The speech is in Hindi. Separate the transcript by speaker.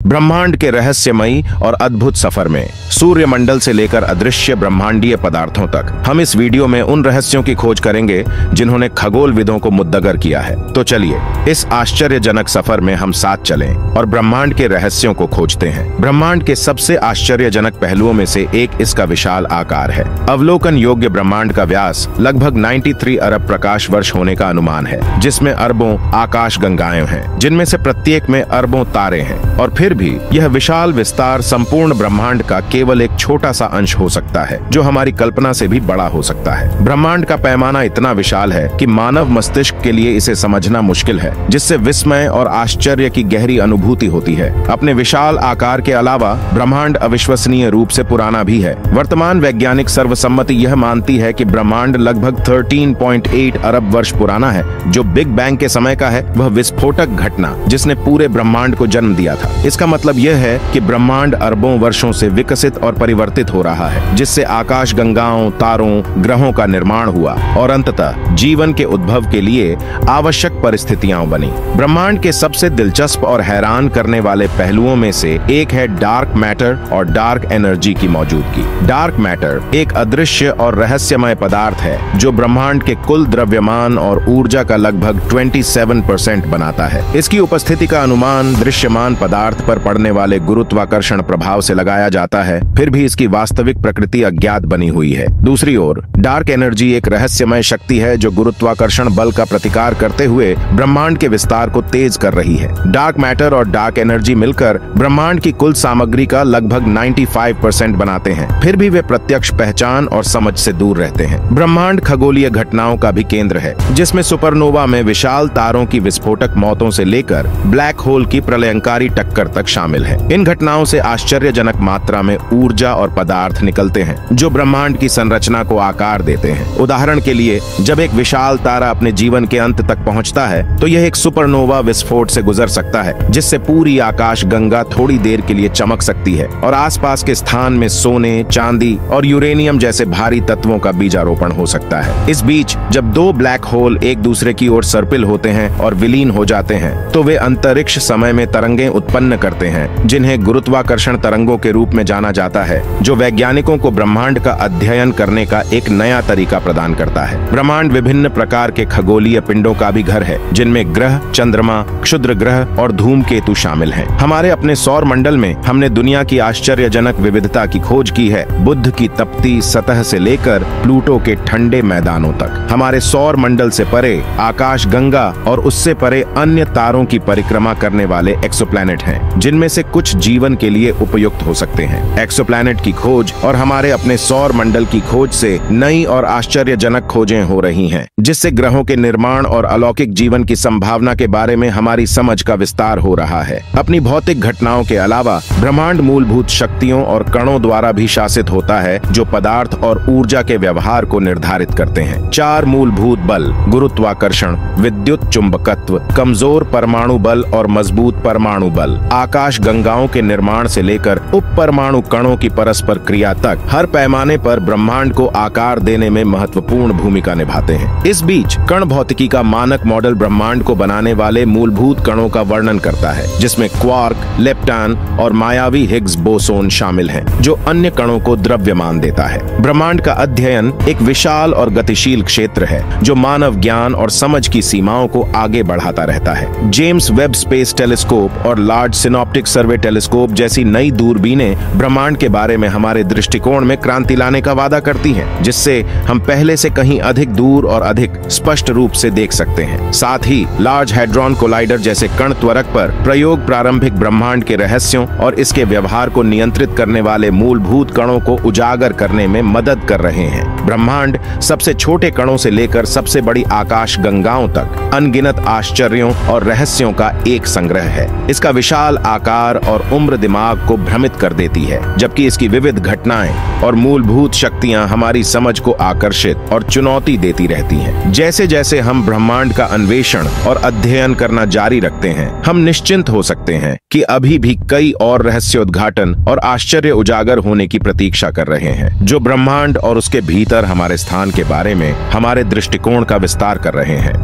Speaker 1: ब्रह्मांड के रहस्यमयी और अद्भुत सफर में सूर्यमंडल से लेकर अदृश्य ब्रह्मांडीय पदार्थों तक हम इस वीडियो में उन रहस्यों की खोज करेंगे जिन्होंने खगोलविदों को मुद्दगर किया है। तो चलिए इस आश्चर्यजनक सफर में हम साथ चलें और ब्रह्मांड के रहस्यों को खोजते हैं। ब्रह्मांड के सबसे आश्चर्यजनक पहलुओं में से एक इसका विशाल आकार है। अवलोकन योग्य ब्रह्मांड का व्यास लगभग 93 अरब प्रकाश वर्ष होने का अनुमान है, जिसमें अरबों आकाश गंगाएं हैं, जिनमें से प्रत्येक में अरबों तारे हैं। और फिर भी यह विशाल विस्तार संपूर्ण ब्रह्मांड का केवल एक छोटा सा अंश हो सकता है, जो हमारी कल्पना से भी बड़ा हो सकता है। ब्रह्मांड का पैमाना इतना विशाल है कि मानव मस्तिष्क के लिए इसे समझना मुश्किल है, जिससे विस्मय और आश्चर्य की गहरी अनुभूति होती है। अपने विशाल आकार के अलावा ब्रह्मांड अविश्वसनीय रूप से पुराना भी है। वर्तमान वैज्ञानिक सर्वसम्मति यह मानती है कि ब्रह्मांड लगभग 13.8 अरब वर्ष पुराना है। जो बिग बैंग के समय का है वह विस्फोटक घटना जिसने पूरे ब्रह्मांड को जन्म दिया था। इसका मतलब यह है कि ब्रह्मांड अरबों वर्षों से विकसित और परिवर्तित हो रहा है, जिससे आकाश गंगाओं, तारों, ग्रहों का निर्माण हुआ और अंततः जीवन के उद्भव के लिए आवश्यक परिस्थितियां बनी। ब्रह्मांड के सबसे दिलचस्प और हैरान करने वाले पहलुओं में से एक है डार्क मैटर और डार्क एनर्जी की मौजूदगी। डार्क मैटर एक अदृश्य और रहस्यमय पदार्थ है जो ब्रह्मांड के कुल द्रव्यमान और ऊर्जा का लगभग 27% बनाता है। इसकी उपस्थिति का अनुमान दृश्यमान पदार्थ पर पड़ने वाले गुरुत्वाकर्षण प्रभाव से लगाया जाता है, फिर भी इसकी वास्तविक प्रकृति अज्ञात बनी हुई है। दूसरी ओर डार्क एनर्जी एक रहस्यमय शक्ति है जो गुरुत्वाकर्षण बल का प्रतिकार करते हुए ब्रह्मांड के विस्तार को तेज कर रही है। डार्क मैटर और डार्क एनर्जी मिलकर ब्रह्मांड की कुल सामग्री का लगभग 95% बनाते हैं, फिर भी वे प्रत्यक्ष पहचान और समझ से दूर रहते हैं। ब्रह्मांड खगोलीय घटनाओं का भी केंद्र है, जिसमें सुपरनोवा में विशाल तारों की विस्फोटक मौतों से लेकर ब्लैक होल की प्रलयंकारी टक्कर तक शामिल है। इन घटनाओं से आश्चर्यजनक मात्रा में ऊर्जा और पदार्थ निकलते हैं जो ब्रह्मांड की संरचना को आकार देते हैं। उदाहरण के लिए, जब एक विशाल तारा अपने जीवन के अंत तक पहुंचता है तो यह एक सुपरनोवा विस्फोट से गुजर सकता है, जिससे पूरी आकाश गंगा थोड़ी देर के लिए चमक सकती है और आसपास के स्थान में सोने, चांदी और यूरेनियम जैसे भारी तत्वों का बीजारोपण हो सकता है। इस बीच जब दो ब्लैक होल एक दूसरे की ओर सर्पिल होते हैं और विलीन हो जाते हैं तो वे अंतरिक्ष समय में तरंगें उत्पन्न करते हैं, जिन्हें गुरुत्वाकर्षण तरंगों के रूप में जाना जाता है, जो वैज्ञानिकों को ब्रह्मांड का अध्ययन करने का एक नया तरीका प्रदान करता है। ब्रह्मांड विभिन्न प्रकार के खगोलीय पिंडों का भी घर है, जिनमें ग्रह, चंद्रमा, क्षुद्र ग्रह और धूमकेतु शामिल हैं। हमारे अपने सौर मंडल में हमने दुनिया की आश्चर्यजनक विविधता की खोज की है, बुध की तपती सतह से लेकर प्लूटो के ठंडे मैदानों तक। हमारे सौर मंडल से परे आकाश गंगा और उससे परे अन्य तारों की परिक्रमा करने वाले एक्सोप्लैनेट हैं, जिनमें से कुछ जीवन के लिए उपयुक्त हो सकते हैं। एक्सोप्लैनेट की खोज और हमारे अपने सौर मंडल की खोज से नई और आश्चर्यजनक खोजें हो रही हैं, जिससे ग्रहों के निर्माण और अलौकिक जीवन की संभावना के बारे में हमारी समझ का विस्तार हो रहा है। अपनी भौतिक घटनाओं के अलावा ब्रह्मांड मूलभूत शक्तियों और कणों द्वारा भी शासित होता है, जो पदार्थ और ऊर्जा के व्यवहार को निर्धारित करते हैं। 4 मूलभूत बल गुरुत्वाकर्षण, विद्युत चुंबकत्व, कमजोर परमाणु बल और मजबूत परमाणु बल आकाश गंगाओं के निर्माण से लेकर उप परमाणु कणों की परस्पर क्रिया तक हर पैमाने पर ब्रह्मांड को आकार देने में महत्वपूर्ण भूमिका निभाते हैं। इस बीच कण भौतिकी का मानक मॉडल ब्रह्मांड को बनाने वाले मूलभूत कणों का वर्णन करता है, जिसमें क्वार्क, लेप्टॉन और मायावी हिग्स बोसोन शामिल हैं, जो अन्य कणों को द्रव्यमान देता है। ब्रह्मांड का अध्ययन एक विशाल और गतिशील क्षेत्र है, जो मानव ज्ञान और समझ की सीमाओं को आगे बढ़ाता रहता है। जेम्स वेब स्पेस टेलीस्कोप और लार्ज सिनॉप्टिक सर्वे टेलीस्कोप जैसी नई दूरबीनें ब्रह्मांड के बारे में हमारे दृष्टिकोण में क्रांति लाने का वादा करती हैं, जिससे हम पहले से कहीं अधिक दूर और अधिक स्पष्ट रूप से देख सकते हैं। साथ ही लार्ज हैड्रॉन कोलाइडर जैसे कण त्वरक पर प्रयोग प्रारंभिक ब्रह्मांड के रहस्यों और इसके व्यवहार को नियंत्रित करने वाले मूलभूत कणों को उजागर करने में मदद कर रहे हैं। ब्रह्मांड सबसे छोटे कणों से लेकर सबसे बड़ी आकाश गंगाओं तक अनगिनत आश्चर्यों और रहस्यों का एक संग्रह है। इसका विशाल आकार और उम्र दिमाग को भ्रमित कर देती है, जबकि इसकी विविध घटनाएं और मूलभूत शक्तियां हमारी समझ को आकर्षित और चुनौती देती रहती हैं। जैसे जैसे हम ब्रह्मांड का अन्वेषण और अध्ययन करना जारी रखते हैं, हम निश्चिंत हो सकते हैं कि अभी भी कई और रहस्योद्घाटन और आश्चर्य उजागर होने की प्रतीक्षा कर रहे हैं, जो ब्रह्मांड और उसके भीतर हमारे स्थान के बारे में हमारे दृष्टिकोण का विस्तार कर रहे हैं।